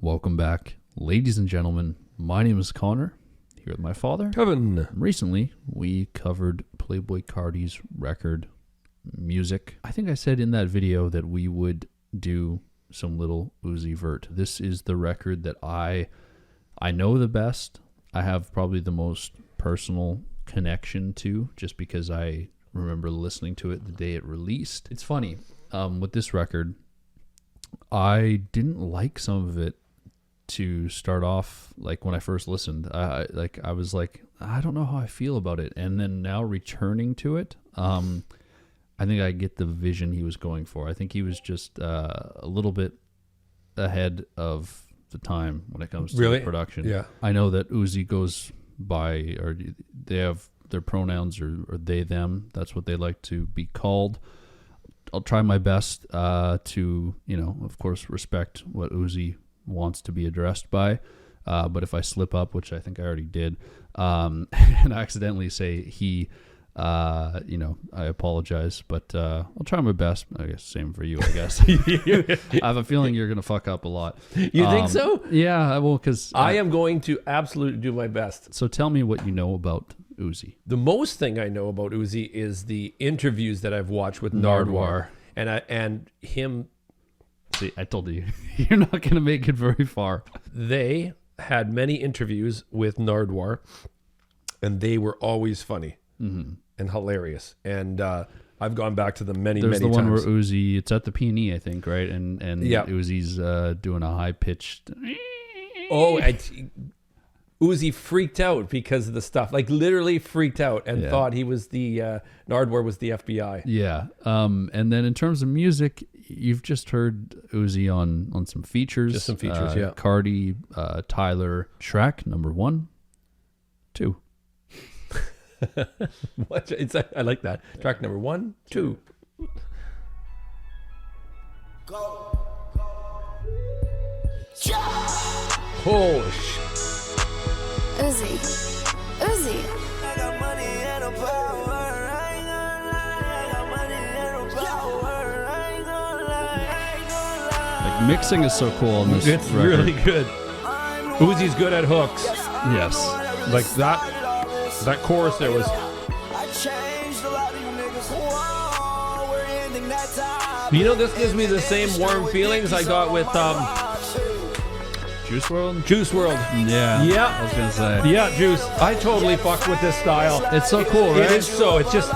Welcome back, ladies and gentlemen. My name is Connor, here with my father, Kevin. Recently, we covered Playboi Carti's record, Music. I think I said in that video that we would do some Lil Uzi Vert. This is the record that I know the best. I have probably the most personal connection to, just because I remember listening to it the day it released. It's funny, with this record, I didn't like some of it to start off. Like when I first listened, I was like, I don't know how I feel about it. And then now returning to it, I think I get the vision he was going for. I think he was just a little bit ahead of the time when it comes to production. Yeah. I know that Uzi goes by, or they have their pronouns or they, them. That's what they like to be called. I'll try my best to, of course, respect what Uzi wants to be addressed by. But if I slip up, which I think I already did, and accidentally say he, I apologize, but I'll try my best. I guess same for you, I guess. I have a feeling you're going to fuck up a lot. You think so? Yeah, well, because I am going to absolutely do my best. So tell me what you know about Uzi. The most thing I know about Uzi is the interviews that I've watched with Nardwuar. And him. See, I told you, you're not going to make it very far. They had many interviews with Nardwuar, and they were always funny and hilarious. And I've gone back to them many times. There's the one where Uzi, it's at the P&E, I think, right? And yeah. Uzi's doing a high-pitched... Uzi freaked out because of the stuff, like literally freaked out and thought he was the, Nardwuar was the FBI. Yeah. And then in terms of music, you've just heard Uzi on some features. Just some features, yeah. Carti, Tyler, track number 1, 2. What? I like that. Track number 1, 2. Go. Holy shit. Uzi. I got money and a power. I ain't gonna lie. I got money and a power. I ain't gonna lie. Like mixing is so cool on this It's record. really good. Uzi's good at hooks. Yes. Like that chorus there was. This gives me the same warm feelings I got with Juice WRLD? Juice WRLD. Yeah. Yeah. I was going to say. Yeah, Juice. I totally fucked with this style. It's so cool, right? It is so. It's just...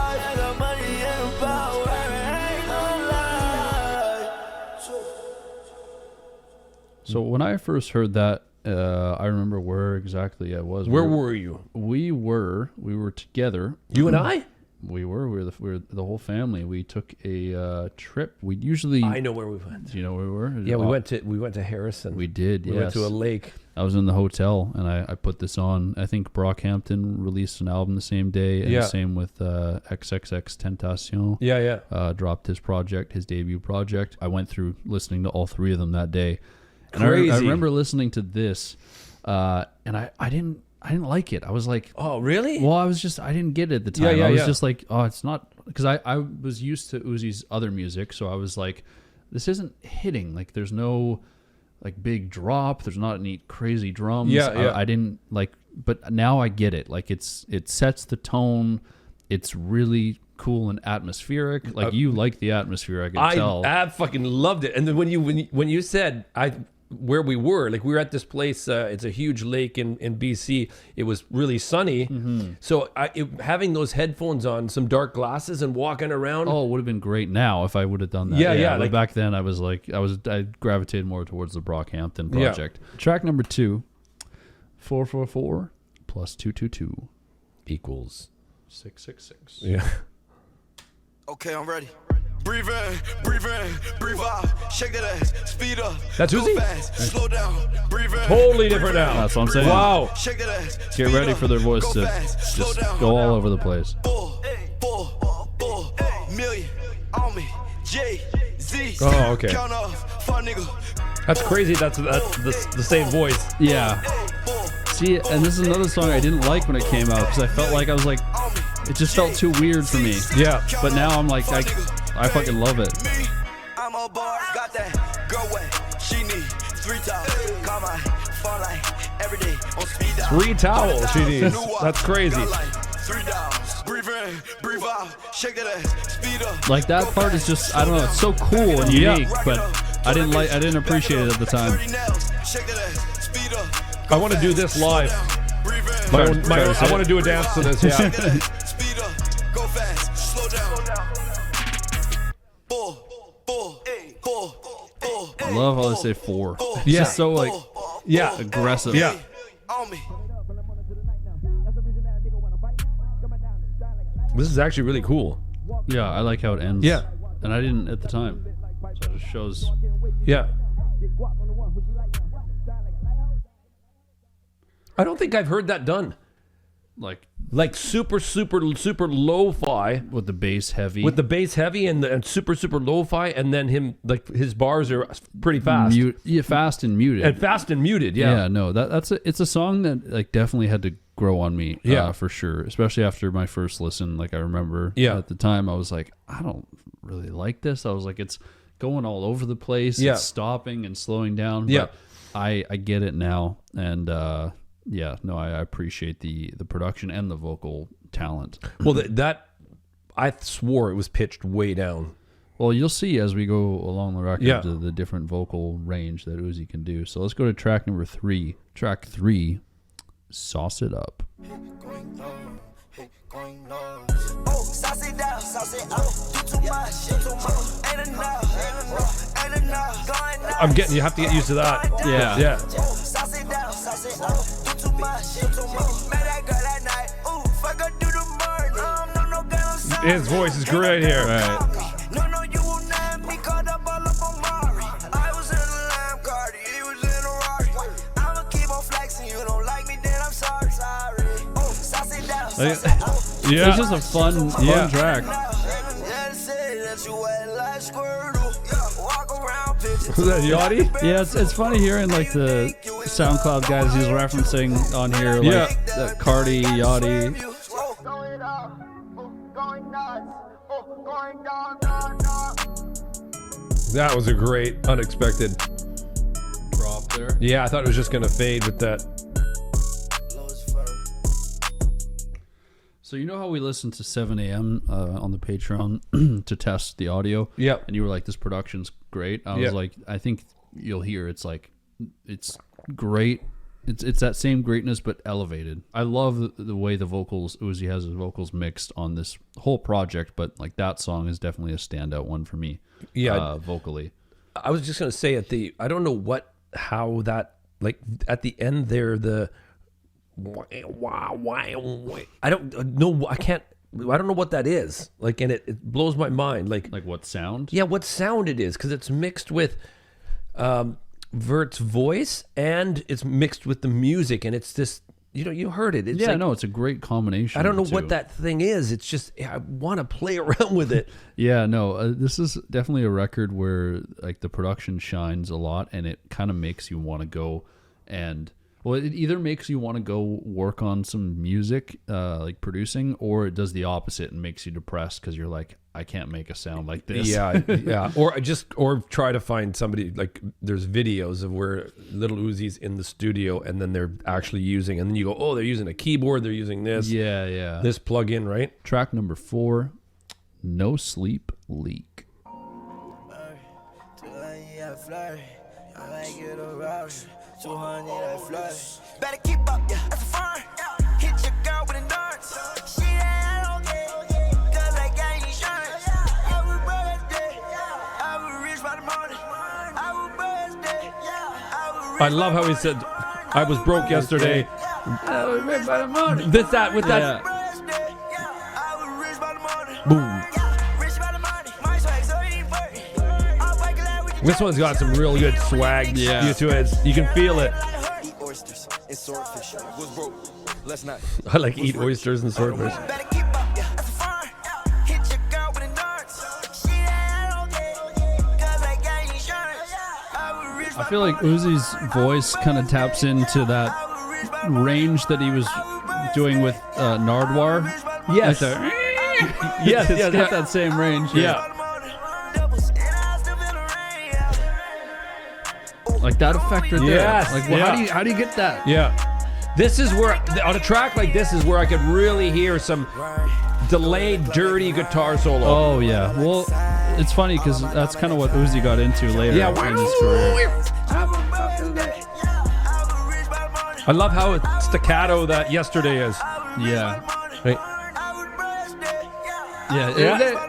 So when I first heard that, I remember where exactly I was. Where were you? We were together. You and I? We were the whole family. We took a trip. We usually. I know where we went. Do you know where we were? Yeah, we went to Harrison. We did. We went to a lake. I was in the hotel and I put this on. I think Brockhampton released an album the same day, and same with XXXTentacion. Yeah. Dropped his debut project. I went through listening to all 3 of them that day. And Crazy. I remember listening to this, and I didn't like it. I was like, oh, really? Well, I didn't get it at the time. Yeah, I was just like, oh, it's not, because I was used to Uzi's other music, so I was like, this isn't hitting. Like, there's no like big drop. There's not any crazy drums. Yeah. I didn't like, but now I get it. Like, it sets the tone. It's really cool and atmospheric. Like, you like the atmosphere, I can tell. I fucking loved it. And then when you said where we were, like we were at this place, it's a huge lake in BC. It was really sunny. So having those headphones on, some dark glasses, and walking around. Oh, it would have been great now if I would have done that. Yeah. But back then I was like, I gravitated more towards the Brockhampton project. Yeah. Track number 2, 444 plus 222 equals 666. Yeah. Okay, I'm ready. Breathe in, breathe out, shake that ass, speed up. That's Uzi? Fast, slow down, breathe in. Totally different now. That's what I'm saying. Wow. Shake that ass. Get ready for their voice to just go all over the place. 4 million on me, Jay-Z. Oh, okay. Count off, fun nigga. That's crazy. That's the same voice. Yeah. See, and this is another song I didn't like when it came out, because I felt like it just felt too weird for me. Yeah. But now I'm like, I fucking love it. I'm a bar, got that girl way. She need 3 towels. Call my phone line every day on speed dial. 3 towels she needs. That's crazy. 3 dials. Breathe in, breathe out. Shake that ass. Speed up. Like that part is just, I don't know, it's so cool and unique, but I didn't appreciate it at the time. Shake that ass. Speed up. I want to do this live. I want to do a dance to this. Yeah. Speed up. Go fast. Slow down. Bull. I love how they say 4. It's Yeah. just so like Yeah. aggressive. Yeah. On me. This is actually really cool. Yeah, I like how it ends. Yeah. And I didn't at the time. So it just shows. Yeah. I don't think I've heard that done. Like Super lo-fi with the bass heavy. with the bass heavy and super lo-fi, and then him like his bars are pretty fast fast and muted. and fast and muted. Yeah. No, it's a song that like definitely had to grow on me. Yeah. For sure. Especially after my first listen. Like I remember at the time I was like, I don't really like this. I was like, it's going all over the place. Yeah. It's stopping and slowing down. Yeah. But I get it now. And I appreciate the production and the vocal talent. Well, that I swore it was pitched way down. Well, you'll see as we go along the record Yeah. the different vocal range that Uzi can do. So let's go to track number 3. Track 3, Sauce It Up. Oh, sauce it down, sauce it up. You too much, ain't enough. I'm getting. You have to get used to that. Yeah. Yeah. Sauce it down, sauce it up. You too much. Met that girl that night. Ooh, fuck her do the burn. No girl. His voice is great here. Right. No, you will not me caught up all up on Mari. I was in a Lamb Cardi, he was in a Rari. I'ma keep on flexing. You don't like me, then I'm sorry. Oh, sauce it down, sauce it up. Yeah. It's just a fun track. Is that Yachty? Yeah, it's funny hearing like the SoundCloud guys he's referencing on here, like Cardi, Yachty. That was a great unexpected Drop there. Yeah, I thought it was just gonna fade with that. So you know how we listened to 7 a.m. On the Patreon to test the audio? Yeah. And you were like, this production's great. I was like, I think you'll hear it's like, it's great. It's that same greatness, but elevated. I love the way the vocals, Uzi has his vocals mixed on this whole project, but like that song is definitely a standout one for me. Yeah. Vocally. I was just gonna say I don't know how that, like at the end there, the I don't know. I don't know what that is. Like, and it blows my mind. Like what sound? Yeah, what sound it is, because it's mixed with Vert's voice and it's mixed with the music, and it's this. You heard it. It's it's a great combination. I don't know what that thing is. It's just I want to play around with it. This is definitely a record where like the production shines a lot, and it kind of makes you want to go and. Well, it either makes you want to go work on some music, like producing, or it does the opposite and makes you depressed because you're like, I can't make a sound like this. Yeah. Or try to find somebody, like there's videos of where Little Uzi's in the studio and then they're actually using, and then you go, oh, they're using a keyboard, they're using this. Yeah. This plug-in, right? Track number 4, No Sleep Leak. Better keep up, yeah. That's a fun. Hit your girl with endurance. She ain't okay. Cause I got insurance. I was broke day. I was rich by the morning. I was broke day. I was rich. I love how he said, I was broke yesterday. With that. Yeah. I was rich by the morning. Boom. Rich by the money. My swag so invert. I'll bike it out with This one's got some real good swag to it. You can feel it. eat oysters and swordfish. Was broke. Let's not. I like eat oysters and swordfish. Better keep up, yeah. That's a fun. Hit your girl with endurance. She ain't okay. Cause I got insurance. I was rich I feel like Uzi's voice kind of taps into that range that he was doing with Nardwar. Yes. Like the, Yes, it's got that same range. Yeah. Like like that effect right there. Yes, Like, well, yeah. how do you get that? Yeah. This is where, on a track like this, is where I could really hear some delayed, dirty guitar solo. Oh yeah. Well, it's funny because that's kind of what Uzi got into later in his career. I love how staccato that Yesterday is. Yeah. Right?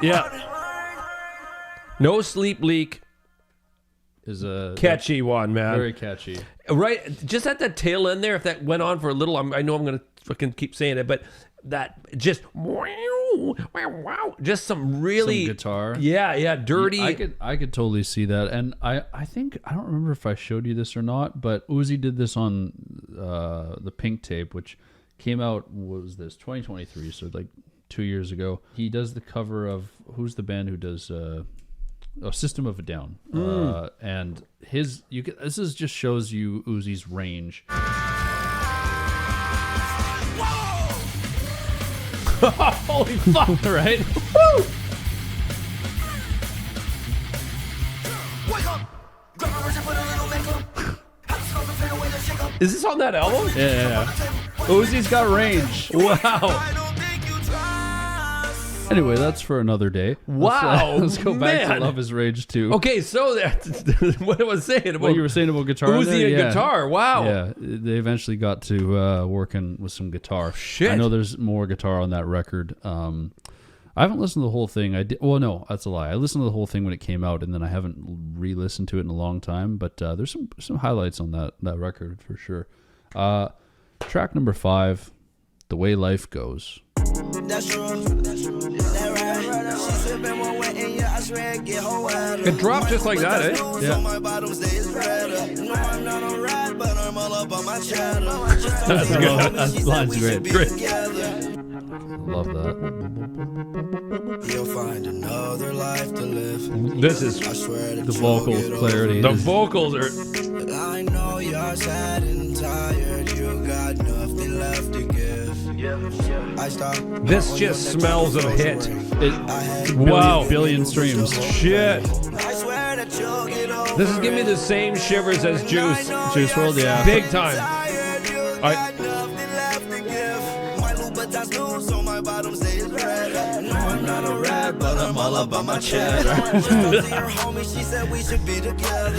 Yeah. No Sleep Leak. Is a Catchy one, man. very catchy. Right, just at that tail end there, if that went on for a little, I know I'm going to fucking keep saying it, but that just, just some really... Some guitar. Yeah, dirty. I could totally see that. And I think, I don't remember if I showed you this or not, but Uzi did this on the Pink Tape, which came out, what was this, 2023, so like 2 years ago. He does the cover of, who's the band who does... System of a Down, and this is just shows you Uzi's range. Holy fuck, Right? Woo! Is this on that album? Yeah. Uzi's got range. Wow. Anyway, that's for another day. Wow, Let's go back man. to Luv Is Rage 2. Okay, so what I was saying about What you were saying about guitar? Uzi there? and Yeah. guitar. Wow. Yeah, they eventually got to working with some guitar. Shit. I know there's more guitar on that record. I haven't listened to the whole thing. I did. Well, no, that's a lie. I listened to the whole thing when it came out, and then I haven't re-listened to it in a long time. But there's some highlights on that record for sure. Track number 5, "The Way Life Goes." That's true. That right. She sipping one wet and yeah, I swear it get whole wetter. It dropped just like that, eh? Yeah. So my bottom stays redder. No, I'm not a rat, but I'm all up on my cheddar. That's good. That line's great. Great. Love that. You'll find another life to live. This is I swear that The you'll vocal get over clarity. the is- vocals are. it. I know you're sad and tired. You got nothing left to give. I stop. This just smells of a hit. Wow, billion streams. Shit. I swear that you'll get over. This is giving me the same shivers as Juice. Juice WRLD, yeah. Big time. Tired, you I- got nothing left to give. My Louboutins new, so my bottom stays red. No, I'm not a rat, but I'm all up on my cheddar. Just talked to your homie, she said we should be together.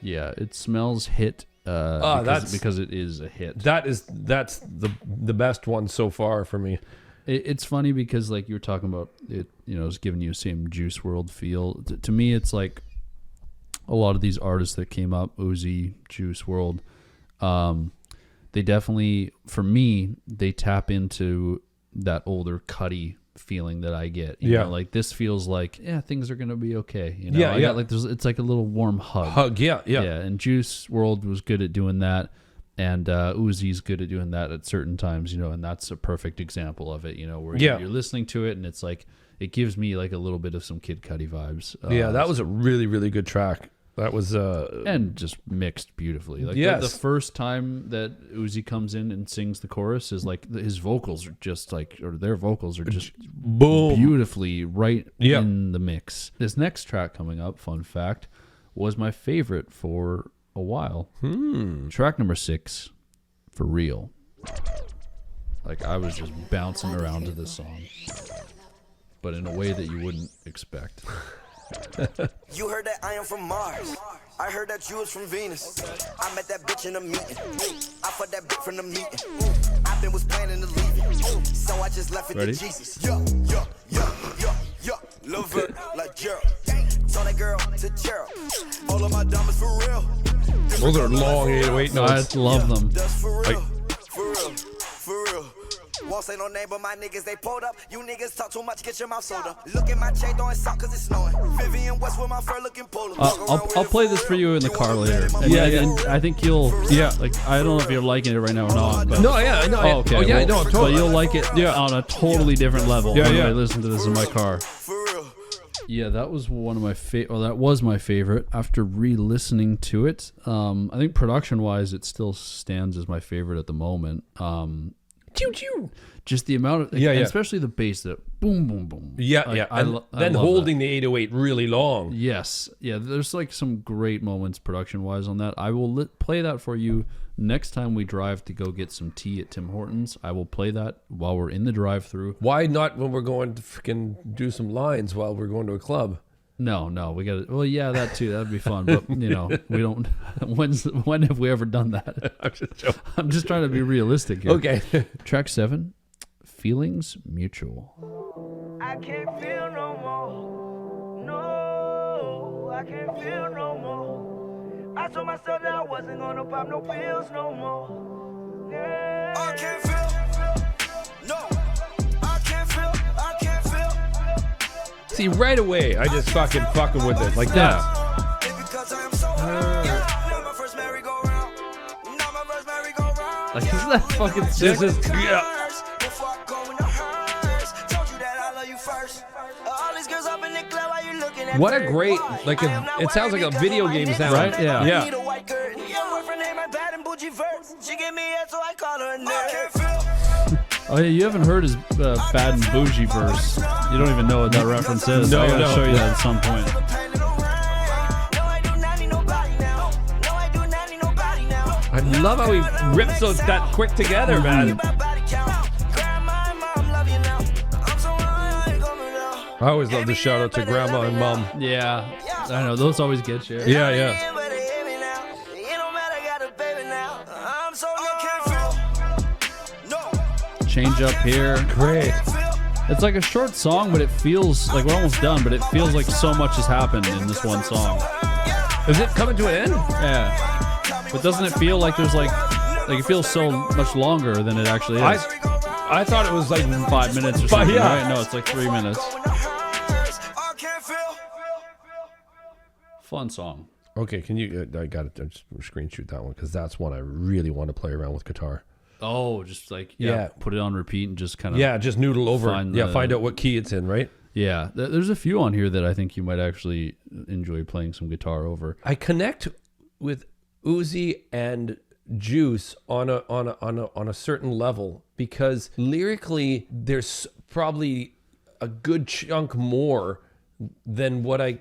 Yeah, it smells hit. Because it is a hit. That's the best one so far for me. It's funny because like you were talking about it, it's giving you the same Juice WRLD feel. To me, it's like a lot of these artists that came up, Uzi, Juice WRLD, they definitely, for me, they tap into that older Cudi feeling that I get. You know, like this feels like, things are gonna be okay. I got like it's like a little warm hug. Yeah. And Juice WRLD was good at doing that, and Uzi's good at doing that at certain times. And that's a perfect example of it. Where you're listening to it, and it's like it gives me like a little bit of some Kid Cudi vibes. That was a really, really good track. That was and just mixed beautifully. Like the first time that Uzi comes in and sings the chorus is like his vocals are just like, or their vocals are just boom, beautifully right in the mix. This next track coming up, fun fact, was my favorite for a while. Track number 6, For Real. Like I was just bouncing around to this song, but in a way that you wouldn't expect. You heard that I am from Mars. I heard that you was from Venus. I met that bitch in a meeting. I fucked that bitch from the meeting. I been was planning to leave it, so I just left it Ready? to Jesus. Yo, Lil Vert, like Gerald. Told that girl to Gerald. All of my diamonds for real. those are long 808 notes. I love them. That's for real, for real. Won't say no name, but my niggas, they pulled up. You niggas talk too much, get your mouth soda. Look at my chain throwing salt cause it's snowing. Vivian West with my fur looking polar. I'll play this for you in the car later. And and I think you'll, like, I don't know if you're liking it right now or not. But, No, yeah, I know. Oh, okay. Totally. But you'll like it on a totally different level when I listen to this in my car. For real. Yeah, that was one of my that was my favorite. After re-listening to it, I think production-wise, it still stands as my favorite at the moment. Just the amount of, Yeah, and yeah. especially the bass, that boom, boom, boom. Yeah, Like, yeah. I And love holding that. the 808 really long. Yes, yeah. There's like some great moments production wise on that. I will play that for you next time we drive to go get some tea at Tim Hortons. I will play that while we're in the drive-through. Why not when we're going to freaking do some lines while we're going to a club? No, we got to. Well, yeah, that too. That'd be fun. But we don't. When have we ever done that? I'm just joking. I'm just trying to be realistic here. Okay. Track 7, Feelings Mutual. I can't feel no more. No, I can't feel no more. I told myself that I wasn't gonna pop no pills no more. Yeah. I can't feel. No. I can't feel. I can't feel. See, right away, I just fucking with it like that. It's because I am so hurt. Not my first merry-go-round. Not my first merry-go-round. Like, isn't that fucking sick? This is yeah. Before I go into hers. Told you that I love you first. All these girls up in the club, why you looking at What a her? great, Why? like, I am not it sounds like a worried video because game my sound. niggas Right? Yeah. Yeah. need a white curtain. Your boyfriend ain't my bad and bougie Vert. She give me head, so I call her a nerd. Oh yeah, you haven't heard his Bad and Bougie verse. You don't even know what that reference is. No, I gotta no. show you that at some point. I love how he rips those that quick together, man. I always love the shout out to grandma and mom. Yeah, I know those always get you. Yeah, yeah. Change up here. Great. It's like a short song, but it feels like we're almost done. But it feels like so much has happened in this one song. Is it coming to an end? Yeah, but doesn't it feel like there's like it feels so much longer than it actually is? I thought it was like 5 minutes or something, yeah. right? No, it's like 3 minutes. Fun song. Okay, can you? I got to just screenshot that one because that's one I really want to play around with guitar. Oh, just like Yeah. put it on repeat and just kind of Yeah, just noodle over. Find Find out what key it's in, right? Yeah, there's a few on here that I think you might actually enjoy playing some guitar over. I connect with Uzi and Juice on a certain level because lyrically there's probably a good chunk more than what I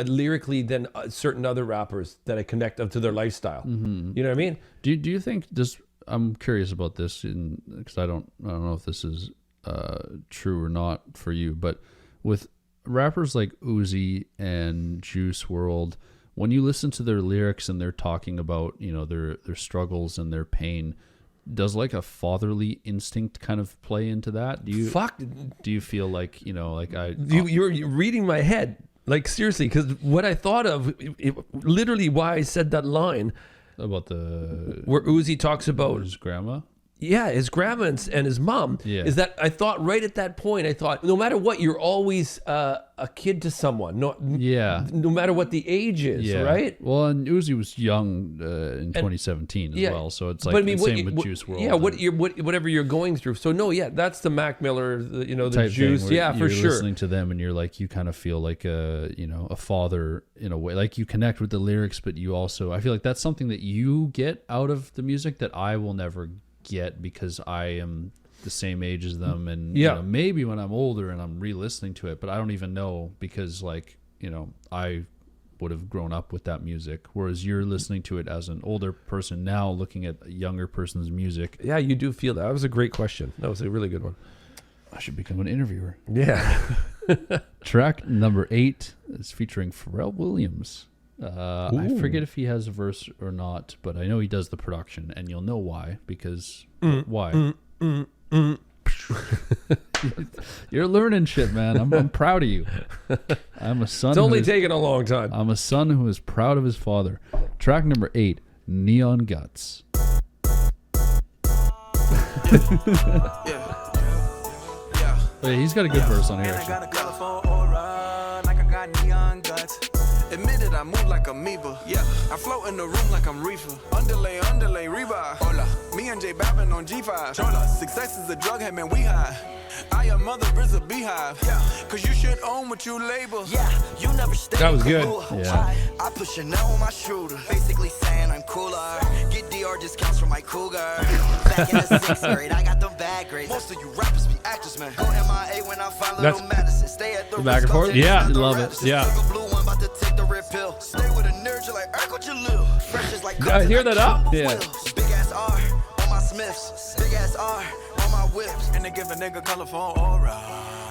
lyrically than certain other rappers that I connect up to their lifestyle. Mm-hmm. You know what I mean? Do you think this? I'm curious about this because I don't know if this is true or not for you, but with rappers like Uzi and Juice WRLD, when you listen to their lyrics and they're talking about their struggles and their pain, does like a fatherly instinct kind of play into that? Do you feel like you're reading my head, like seriously, because what I thought of literally why I said that line about where Uzi talks about his grandma? Yeah, his grandma and his mom. Yeah. Is that I thought right at that point, I thought no matter what, you're always a kid to someone. No matter what the age is, right? Well, and Uzi was young in 2017 as well, so it's like but I mean, the same with Juice WRLD. Yeah, whatever you're going through. So no, yeah, that's the Mac Miller, the type Juice. Thing Yeah, for you're sure. Listening to them and you're like, you kind of feel like a father in a way. Like you connect with the lyrics, but you also, I feel like that's something that you get out of the music that I will never get because I am the same age as them, and maybe when I'm older and I'm re-listening to it, but I don't even know because I would have grown up with that music, whereas you're listening to it as an older person now looking at a younger person's music. Yeah, you do feel that. That was a great question. That was a really good one. I should become an interviewer. Yeah. Track number 8 is featuring Pharrell Williams. I forget if he has a verse or not, but I know he does the production, and you'll know why, because why? You're learning shit, man. I'm proud of you. I'm a son. It's only taken a long time. I'm a son who is proud of his father. Track number 8, Neon Guts. Wait, he's got a good verse on here, actually. Admitted I move like amoeba. Yeah, I float in the room like I'm reefer. Underlay, revive. Hola, me and J Babin on G5. Chola, success is a drug head, man, we high. I am mother is a beehive. Yeah, cause you should own what you label. Yeah, you never stay That was good. cool. Yeah. I put Chanel on my shooter. Basically saying I'm cooler. Get DR or discounts from my cougar. Back in the 6th grade, I got them bad grades. Most of you rappers be actors, man. Go MIA when I find little Madison. Stay at the back and forth? Yeah, love it. Yeah. Blue one about to take the red pill. Stay with a nerd, you like Urkel Jalil. Fresh is like I hear that up? Yeah. Big ass R on my Smiths. Big ass R on my whips. And they give a nigga colorful aura.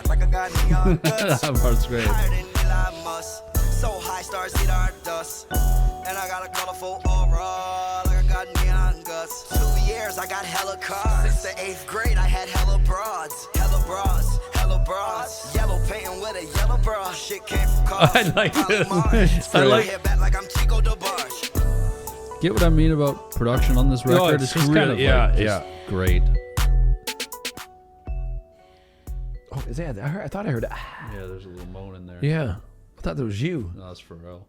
Like I got neon guts. That part's great. Higher than Elon Musk. So high, stars eat our dust. And I got a colorful aura. Like I got neon guts. 2 years, I got hella cars. Since the 8th grade, I had hella broads. Hella bras, hella bras. Yellow painting with a yellow bra. Shit came from cars. I like this. I like it. Back like I'm Chico DeBarge. Get what I mean about production on this record? No, it's just kind of great. Oh, is that? I thought I heard. Yeah, there's a little moan in there. Yeah, I thought that was you. No, that's Pharrell.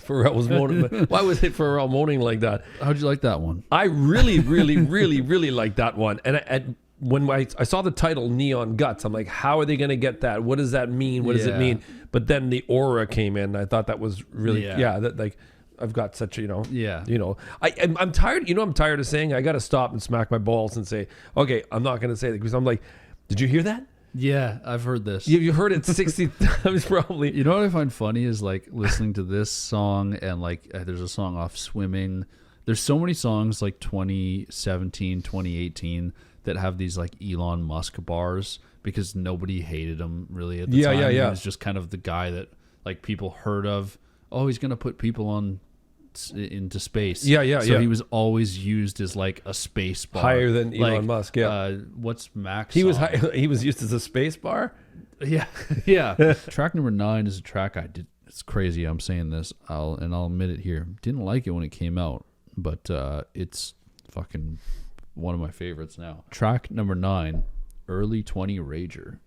Pharrell was moaning. Why was it Pharrell moaning like that? How'd you like that one? I really, really, really, really like that one. And when I saw the title Neon Guts, I'm like, how are they going to get that? What does that mean? What does it mean? But then the aura came in. I thought that was really, that like, I've got such, I'm tired. I'm tired of saying, I got to stop and smack my balls and say, okay, I'm not going to say that because I'm like, did you hear that? Yeah, I've heard this. You heard it 60 times probably. You know what I find funny is like listening to this song and like there's a song off Swimming. There's so many songs like 2017, 2018 that have these like Elon Musk bars because nobody hated him really at the time. Yeah. He was just kind of the guy that like people heard of. Oh, he's going to put people into space. Yeah. So he was always used as like a space bar. Higher than Elon Musk, what's Max? He was used as a space bar? Yeah. Track number 9 is a track I did. It's crazy. I'm saying this. I'll admit it here. Didn't like it when it came out, but it's fucking one of my favorites now. Track number 9, Early 20 Rager.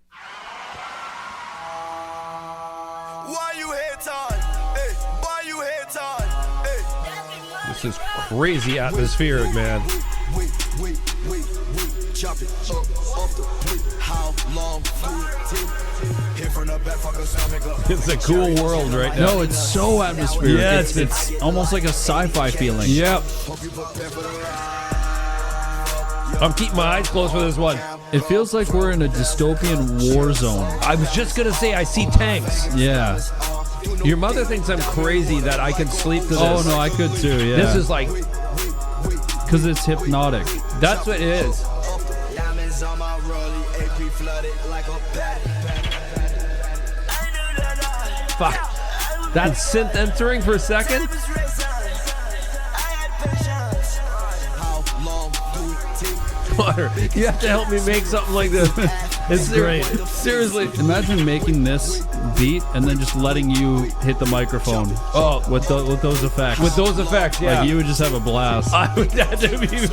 Why you head on? Hey, why you head on? Hey. This is crazy atmospheric, man. Wait. Chop it up off the plate. How long do it take? Hit from the back, fuck a stomach up. It's a cool world right now. No, it's so atmospheric. Yes, it's almost like a sci-fi feeling. Yep. I'm keeping my eyes closed for this one. It feels like we're in a dystopian war zone. I was just going to say I see tanks. Yeah. Your mother thinks I'm crazy that I can sleep to this. Oh, no, I could too, yeah. This is like... Because it's hypnotic. That's what it is. Fuck. That synth entering for a second? You have to help me make something like this. It's great. Seriously. Imagine making this beat and then just letting you hit the microphone. Oh, with those effects. With those effects, yeah. Like you would just have a blast. I would have to be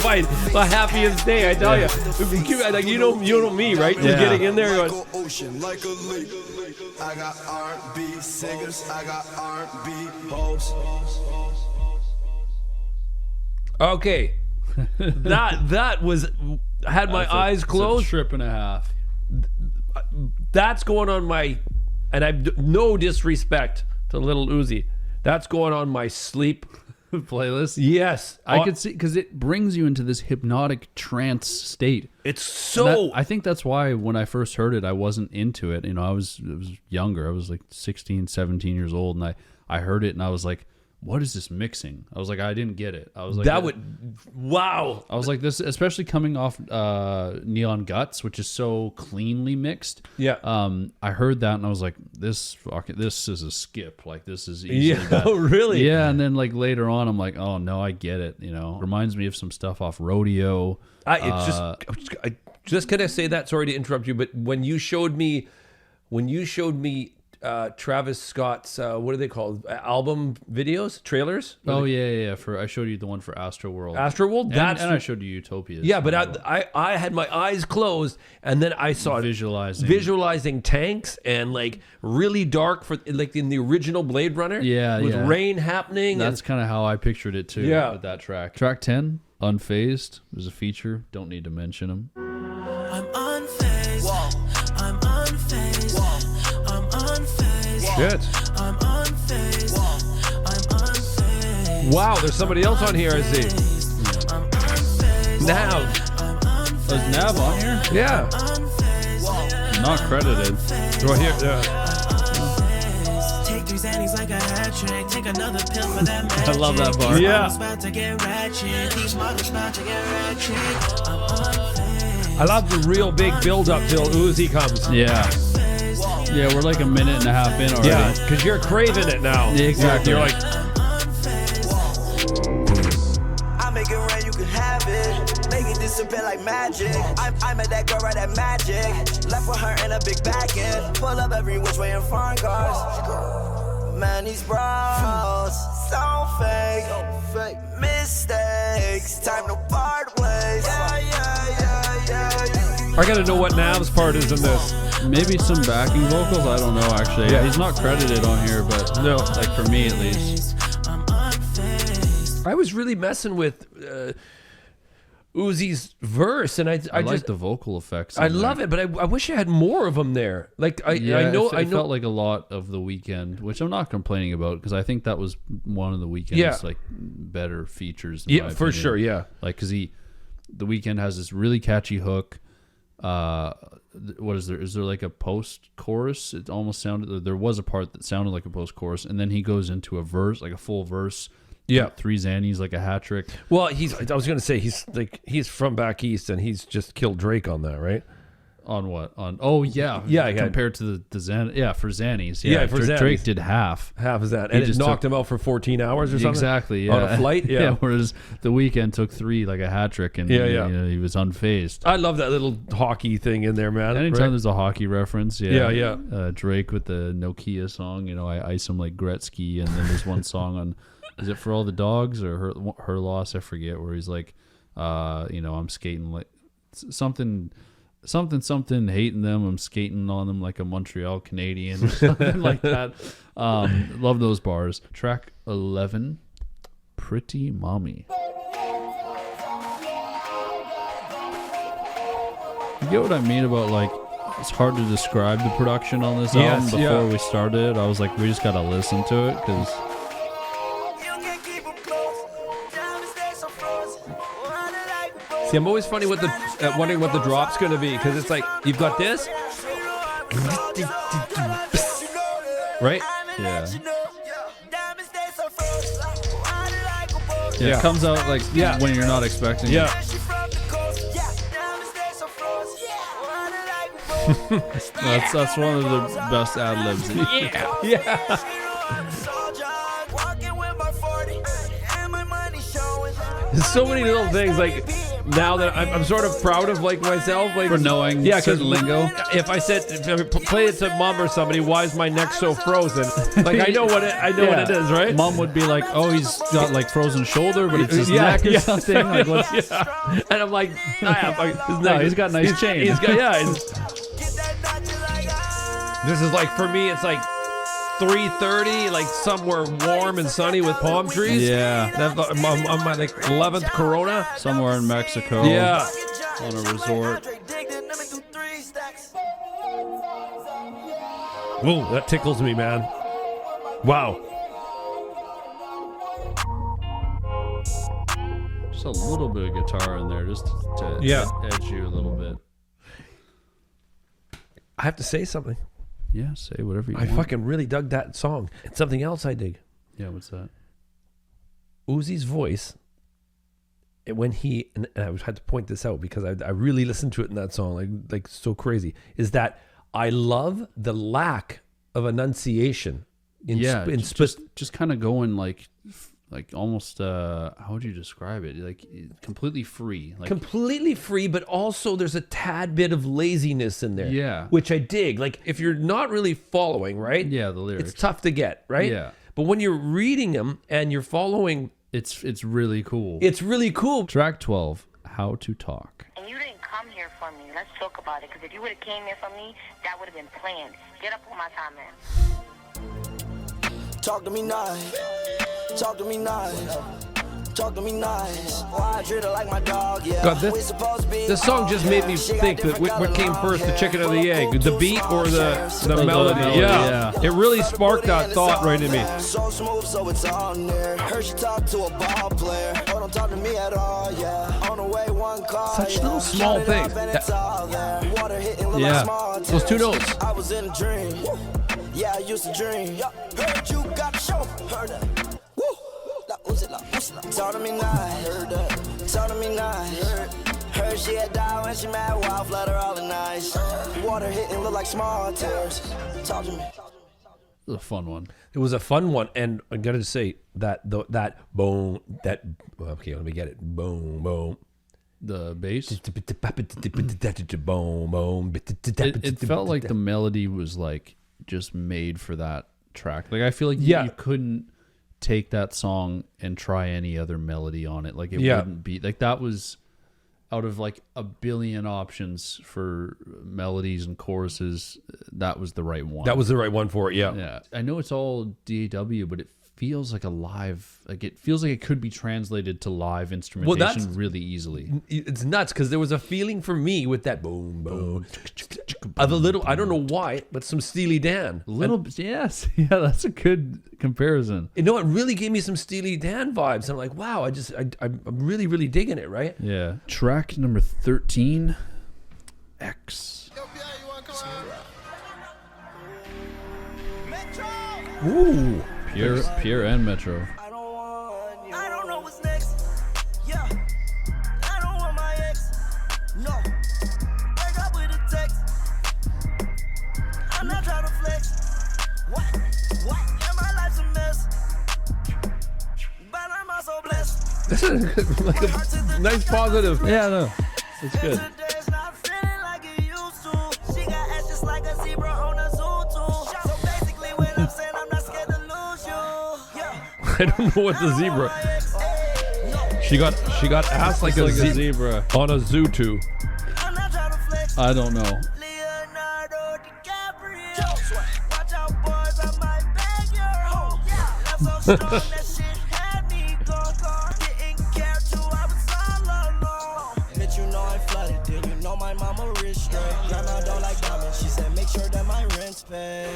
my happiest day, I tell you. It'd be cute. Like you know me, right? Yeah. Just getting in there going, ocean like a lake. I got R&B singers, I got R&B hoes. okay. that was had my eyes closed. It's a trip and a half. That's going on my, and I've no disrespect to Lil Uzi. That's going on my sleep playlist. Yes, I could see because it brings you into this hypnotic trance state. It's so. I think that's why when I first heard it, I wasn't into it. I was younger. I was like 16, 17 years old, and I heard it and I was like, what is this mixing? I was like, I didn't get it. I was like, wow. I was like, this, especially coming off Neon Guts, which is so cleanly mixed. Yeah. I heard that and I was like, this is a skip. Like this is easily bad. Oh, really? Yeah. And then like later on, I'm like, oh no, I get it. Reminds me of some stuff off Rodeo. I just can I say that? Sorry to interrupt you, but when you showed me Travis Scott's what are they called? Album videos, trailers? Oh yeah. I showed you the one for Astroworld. Astroworld. And I showed you Utopia. Yeah, but I had my eyes closed, and then I saw visualizing tanks and like really dark for like in the original Blade Runner. Yeah, with rain happening. That's kind of how I pictured it too. Yeah. With that track. Track 10, Unfazed. There's a feature. Don't need to mention him. I'm unfazed. I'm unfazed. I'm unfazed. Good. I'm unfazed. I'm unfazed. Wow, there's somebody else on here, I see. Nav. Is Nav on here? Yeah. Not credited. Right here. Yeah. Take 3 Xannies like a hat trick. Take another pill for that magic. I love that bar. Yeah. About to get ratchet. These models about to get ratchet. I'm unfazed. I love the real big build up till Uzi comes. Yeah. Yeah, we're like a minute and a half in already. Yeah, because you're craving it now. Yeah, exactly. You're like, I make it rain, you can have it. Make it disappear like magic. I met that girl right at Magic. Left with her in a big bag and pull up every which way in foreign cars. Man, these bros so fake. Mistakes, time to part ways. I gotta know what Nav's part is in this. Maybe some backing vocals. I don't know actually. Yeah. He's not credited on here, but No. like for me at least. I'm unfazed. I was really messing with Uzi's verse, and I I like just the vocal effects. I in love there. it, but I wish I had more of them there. Like I know It felt like a lot of the Weeknd, which I'm not complaining about because I think that was one of the Weeknd's like better features. In my for opinion. sure, yeah. Like because the Weeknd has this really catchy hook. What is there? Is there like a post chorus? It almost sounded. There was a part that sounded like a post chorus, and then he goes into a verse, like a full verse. Yeah. 3 Xannies, like a hat trick. Well, I was gonna say he's from back east, and he's just killed Drake on that, right? On what? On yeah. Compared to the Xan, for Xannies. Yeah, for Xannies. Drake did half. Half is that, He and it just knocked him out for 14 hours or something. Exactly. Yeah. On a flight. Yeah. Whereas the Weeknd took 3 like a hat trick, and Yeah. You know, he was unfazed. I love that little hockey thing in there, man. Anytime right? there's a hockey reference, Yeah. Drake with the Nokia song, you know, I ice him like Gretzky, and then there's one song on, is it For All the Dogs or Her Loss? I forget, where he's like, you know, I'm skating like something, hating them. I'm skating on them like a Montreal Canadian or something like that. Love those bars. Track 11, Pretty Mommy. You get what I mean about like it's hard to describe the production on this album before we started. I was like, we just gotta listen to it because See, I'm always funny with wondering what the drop's gonna be, because it's like you've got this, right? yeah, Yeah. it comes out like when you're not expecting. Yeah. That's one of the best ad libs. Yeah. There's so many little things like now that I'm sort of proud of like myself, like For knowing certain lingo. If I play it to mom or somebody, why is my neck so frozen? Like I know what it is, right? Mom would be like, "Oh, he's got like frozen shoulder, but it's his neck or something." Like, what's, And I'm like, no, he's got a nice chain. He's got This is like for me, it's like 3:30, like somewhere warm and sunny with palm trees. Yeah, I'm on my like 11th Corona. somewhere in Mexico. Yeah. on a resort. Whoa, that tickles me, man. Wow. Just a little bit of guitar in there, just to edge you a little bit. I have to say something. Yeah, say whatever you I want. fucking really dug that song. And something else I dig. Yeah, what's that? Uzi's voice, when he, and I had to point this out because I really listened to it in that song, like so crazy, is that I love the lack of enunciation. Just kind of going like almost, how would you describe it? Like completely free. Like Completely free, but also there's a tad bit of laziness in there. Yeah. Which I dig. Like if you're not really following, right? Yeah, the lyrics. It's tough to get, right? Yeah. But when you're reading them and you're following, It's really cool. it's really cool. Track 12, How to Talk. And you didn't come here for me. Let's talk about it. Because if you would have came here for me, that would have been planned. Get up on my time, man. Talk to me nice. Talk to me nice. Talk to me nice. Why I treat her like my dog, yeah. God, We supposed to be this song just made me think that what came first, the chicken or the egg, the beat or the melody? melody, Yeah. It really sparked that thought right in me. So smooth, so it's on there. Heard she talk to a ball player. Oh, don't talk to me at all, yeah. On the way, one call. Such yeah. little small Turn it up things. and it's all there. Water hitting little Yeah. small Those two tears. notes. I was in a dream. Yeah, I used to dream. Heard you got the show. Heard that. Woo. Talk to me nice. Heard that. Talk to me nice. Heard she had died when she mad. Wild flutter all the nights. Water hitting look like small tears. Talk to me. It was a fun one. It was a fun one, and I gotta say that boom, okay, let me get it. Boom, boom. The bass. Boom, boom. It felt like the melody was like just made for that track. Like I feel like Yeah. you couldn't take that song and try any other melody on it. Like it Yeah. wouldn't be like that was out of like a billion options for melodies and choruses. That was the right one. That was the right one for it. Yeah. Yeah. I know it's all DAW, but it feels like a live, like it feels like it could be translated to live instrumentation really easily. It's nuts because there was a feeling for me with that boom, boom, of a little. I don't know why, but some Steely Dan. A little bit, yes. Yeah, that's a good comparison. You know, it really gave me some Steely Dan vibes. I'm like, wow, I'm really, really digging it, right? Yeah. Track number 13, X. Ooh. Pierre and Metro. I don't want you. I don't know what's next. Yeah. I don't want my ex. No. Break up with a text. I'm not trying to flex. What? Yeah, my life's a mess. But I'm also blessed. This is like a nice positive. Yeah, no. It's good. Today's not feeling like it used to. She got ass just like a zebra on a zoo tool. So basically when I'm saying I'm not scared to lose you. Yeah. I don't know what the zebra. She got ass like a zebra on a zoo too. I'm not trying to flex. I don't know. Leonardo DiCaprio. Watch out, boys, I might bag your hoe. Left so strong that shit had me gone. Didn't care to, I was all alone. Bitch, you know I flooded, then you know my mama rich straight. Grandma don't like diamonds, she said make sure that my rent's paid.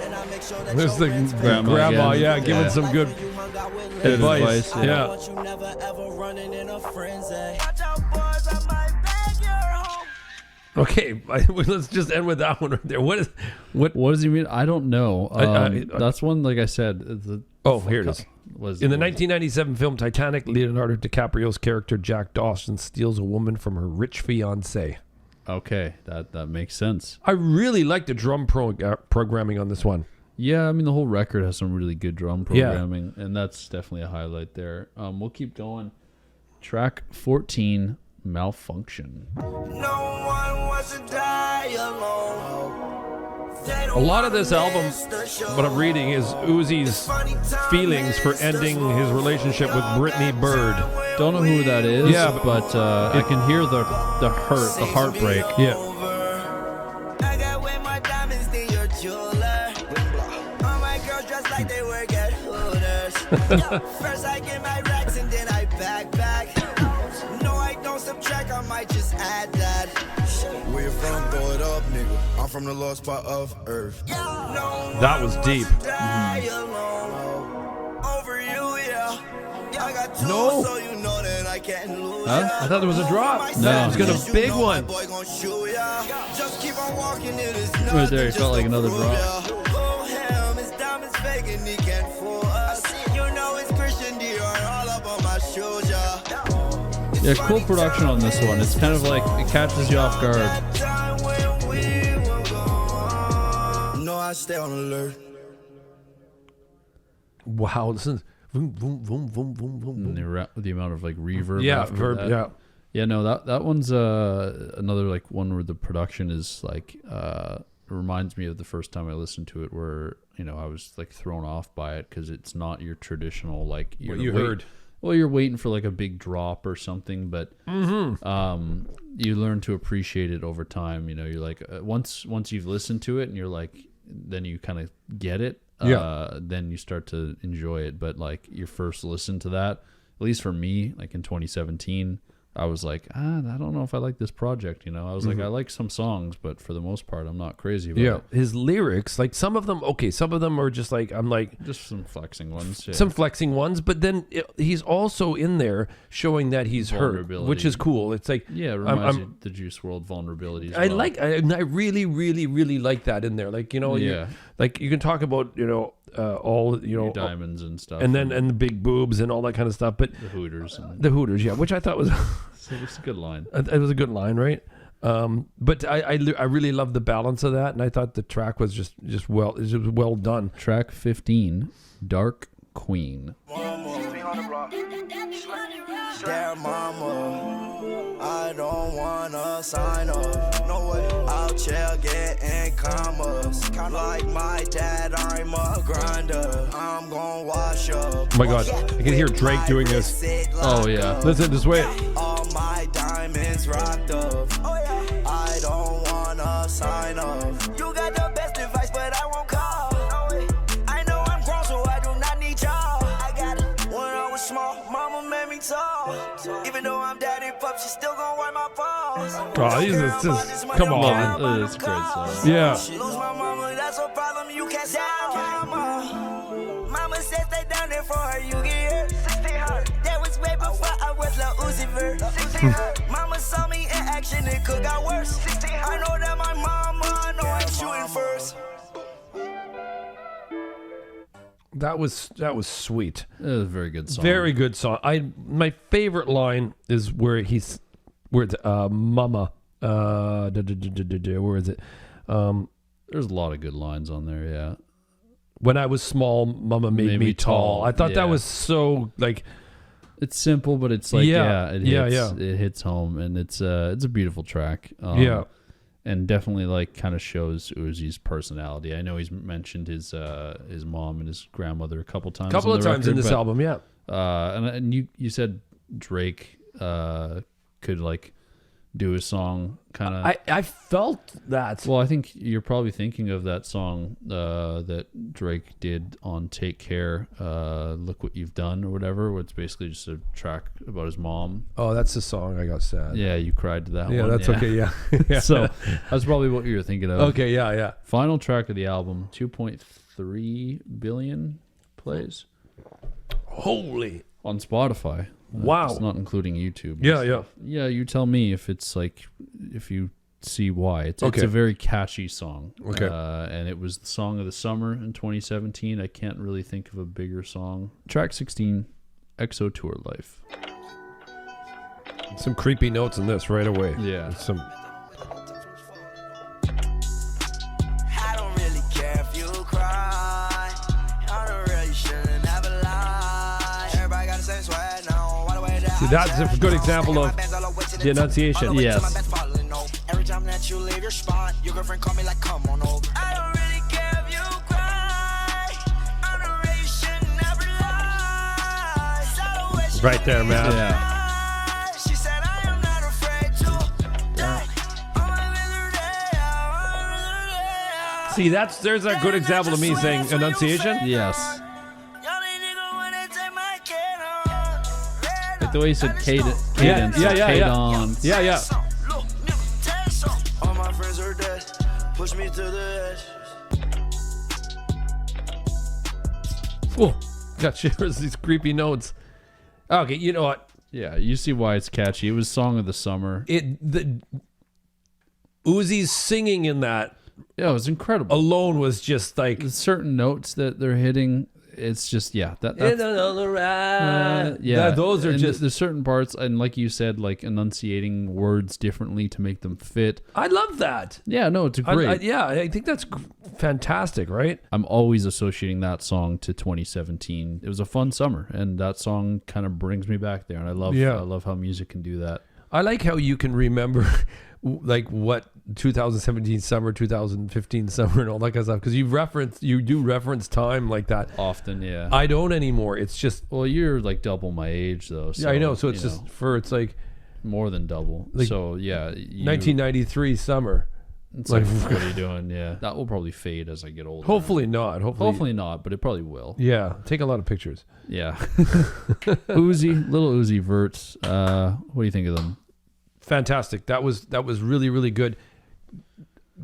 And I make sure that There's the your rent's paid. grandma, again. yeah, giving Yeah. some good You hung out with Good advice. advice, Yeah. I want you never ever running in a frenzy. Watch out, boys, I might bag your hoe. Okay, let's just end with that one right there. What What does he mean? I don't know. That's one, like I said. Here it is. Was In the 1997 film Titanic, Leonardo DiCaprio's character Jack Dawson steals a woman from her rich fiancé. Okay, that makes sense. I really like the drum programming on this one. Yeah, I mean the whole record has some really good drum programming, and that's definitely a highlight there. We'll keep going. Track 14, Malfunction. No one wants to die alone. A lot of this album, what I'm reading, is Uzi's feelings for ending his relationship with Brittany Bird. Don't know who that is, Yeah, but I can hear the hurt, the heartbreak. Yeah. I got way more diamonds than your jeweler. All my girls dress like they work at Hooters. First I get my racks and then I back. No, I don't subtract, I might just add that. Where you from? Throw it up, nigga. I'm from the lost part of Earth. That was deep. Over you, yeah. I got two, No. so you know that I can't lose. Huh? I thought there was a drop. No. It was got a big one. Boy gon' shoot ya. Just keep on walking, it is Right there, it felt like another drop. Oh, him, his diamonds fake and he can't fool us. You know it's Christian Dior all up on my shoes, yeah. Yeah, cool production on this one. It's kind of like it catches you off guard. No, I stay on alert. Wow, this is boom, boom, boom, boom, boom, boom, And boom. the amount of like reverb. Yeah, after verb. that. Yeah. Yeah, no, that one's another like one where the production is like reminds me of the first time I listened to it, where I was like thrown off by it because it's not your traditional like What you heard. Well, you're waiting for like a big drop or something, but you learn to appreciate it over time. You're like once you've listened to it and you're like, then you kind of get it. Yeah. Then you start to enjoy it. But like your first listen to that, at least for me, like in 2017, I was like, I don't know if I like this project. You know, I was like, I like some songs, but for the most part, I'm not crazy about it. His lyrics, like some of them are just like, I'm like, just some flexing ones. Yeah. Some flexing ones, but then he's also in there showing that he's hurt, which is cool. It's like, yeah, it reminds you of the Juice WRLD vulnerabilities. I really, really, really like that in there. Like, you know, like you can talk about, you know, all, you know, diamonds and stuff, and then the big boobs and all that kind of stuff, but the Hooters, yeah, which I thought was it was a good line. It was a good line, right? But I really loved the balance of that, and I thought the track was just well done. Track 15, Dark Queen. Dear mama, I don't wanna sign up. No way. I'll chill, getting commas. Like my dad, I'm a grinder. I'm gonna wash up. Oh my God, I can hear Drake doing this. Oh yeah. Listen, just wait. All my diamonds rocked up. I don't wanna sign up. You got the best advice, but I won't call. I know I'm grown, so I do not need y'all. I got it. When I was small, mama made me tall. Even though I'm daddy pup, she still gonna wipe my paws. Oh, these are just, come on. It's a great song. Yeah. Lose my mama, that's a problem you can't solve. Mama said stay down there for her, you get here. That was way before I was Lil Uzi Vert. Mama saw me in action, it could got worse. I know that my mama, I know I'm shooting first. That was sweet. It was a very good song. Very good song. My favorite line is where it's mama. Where is it? There's a lot of good lines on there. Yeah. When I was small, mama made me tall. I thought that was so like. It's simple, but it's like it hits home, and it's a beautiful track. And definitely like kind of shows Uzi's personality. I know he's mentioned his mom and his grandmother a couple times. In this album, yeah. And you said Drake could like do a song kind of. I felt that. Well, I think you're probably thinking of that song that Drake did on Take Care, Look What You've Done or whatever, where it's basically just a track about his mom. Oh, that's the song. I got sad. Yeah, you cried to that one. Yeah, that's okay, yeah. So that's probably what you were thinking of. Okay, yeah. Final track of the album, 2.3 billion plays. Holy. On Spotify. Wow. It's not including YouTube. Yeah. Yeah, you tell me if it's like, if you see why. It's a very catchy song. Okay. And it was the song of the summer in 2017. I can't really think of a bigger song. Track 16, Exo Tour Life. Some creepy notes in this right away. Yeah. Some. See, that's a good example of the enunciation. Yes. Every time that you leave your spot, your girlfriend call me like, come on over. I don't really care if you cry. I'm the way you should never lie. Right there, man. Yeah. She said I am not afraid to die. See, there's a good example of me saying enunciation. Yes. Like the way you said cadence. Yeah. Cadence. Yeah. All my friends are dead. Push me to the edge. Oh, got shivers, these creepy notes. Okay, you know what? Yeah, you see why it's catchy. It was song of the summer. The Uzi's singing in that. Yeah, it was incredible. Alone was just like the certain notes that they're hitting. It's just that's on the ride. Those are just there's certain parts, and like you said, like enunciating words differently to make them fit. I love that. Yeah, no, it's great. I think that's fantastic, right? I'm always associating that song to 2017. It was a fun summer, and that song kind of brings me back there, and I love how music can do that. I like how you can remember like what 2017 summer, 2015 summer, and all that kind of stuff, because you do reference time like that often. Yeah, I don't anymore. It's just, well, you're like double my age though. So, yeah, I know. So it's just it's like more than double. Like, so yeah, 1993 summer. It's like, what are you doing? Yeah, that will probably fade as I get older. Hopefully not. Hopefully not, but it probably will. Yeah, take a lot of pictures. Yeah. Lil Uzi Vert. What do you think of them? Fantastic. That was really, really good.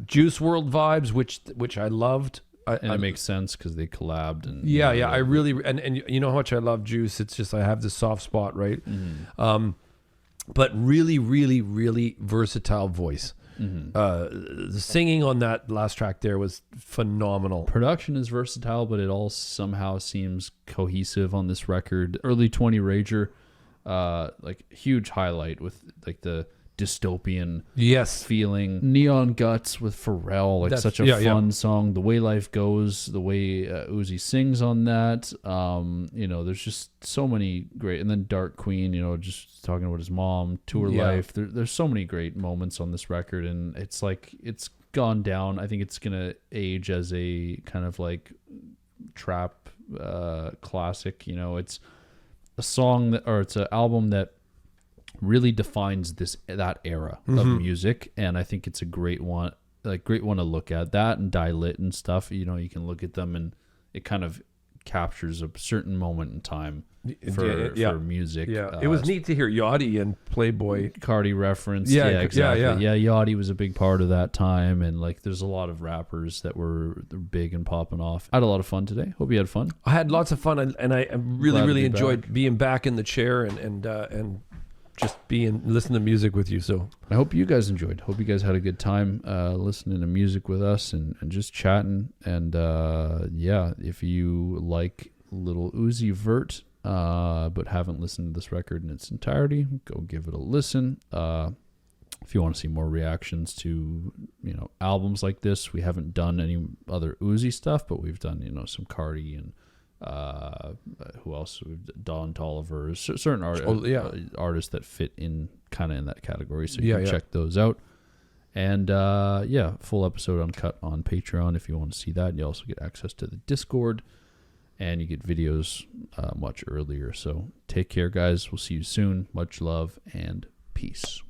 Juice WRLD vibes, which I loved. And it makes sense because they collabed. And yeah. I really and you know how much I love Juice. It's just I have this soft spot, right? Mm-hmm. But really, really, really versatile voice. Mm-hmm. The singing on that last track there was phenomenal. Production is versatile, but it all somehow seems cohesive on this record. Early 20 Rager, like huge highlight with like the dystopian feeling. Neon Guts with Pharrell, like that's such a fun song. The Way Life Goes, the way Uzi sings on that. There's just so many great. And then Dark Queen, just talking about his mom, Tour Life. There's so many great moments on this record, and it's like it's gone down. I think it's gonna age as a kind of like trap classic. It's a song it's an album that really defines that era of music, and I think it's a great one to look at. That and Die Lit and stuff, you can look at them and it kind of captures a certain moment in time for music. It was neat to hear Yachty and Playboy Cardi reference. Exactly. Yachty was a big part of that time, and like there's a lot of rappers that were big and popping off. I had a lot of fun today. Hope you had fun. I had lots of fun, and I really enjoyed being back in the chair and just listen to music with you. So I hope you guys enjoyed. Hope you guys had a good time listening to music with us and just chatting. And if you like Lil Uzi Vert but haven't listened to this record in its entirety, go give it a listen. If you want to see more reactions to albums like this, we haven't done any other Uzi stuff, but we've done some Cardi and who else? Don Toliver, certain artists that fit in kind of in that category, so you can check those out. And full episode uncut on Patreon if you want to see that. You also get access to the Discord, and you get videos much earlier. So take care, guys. We'll see you soon. Much love and peace.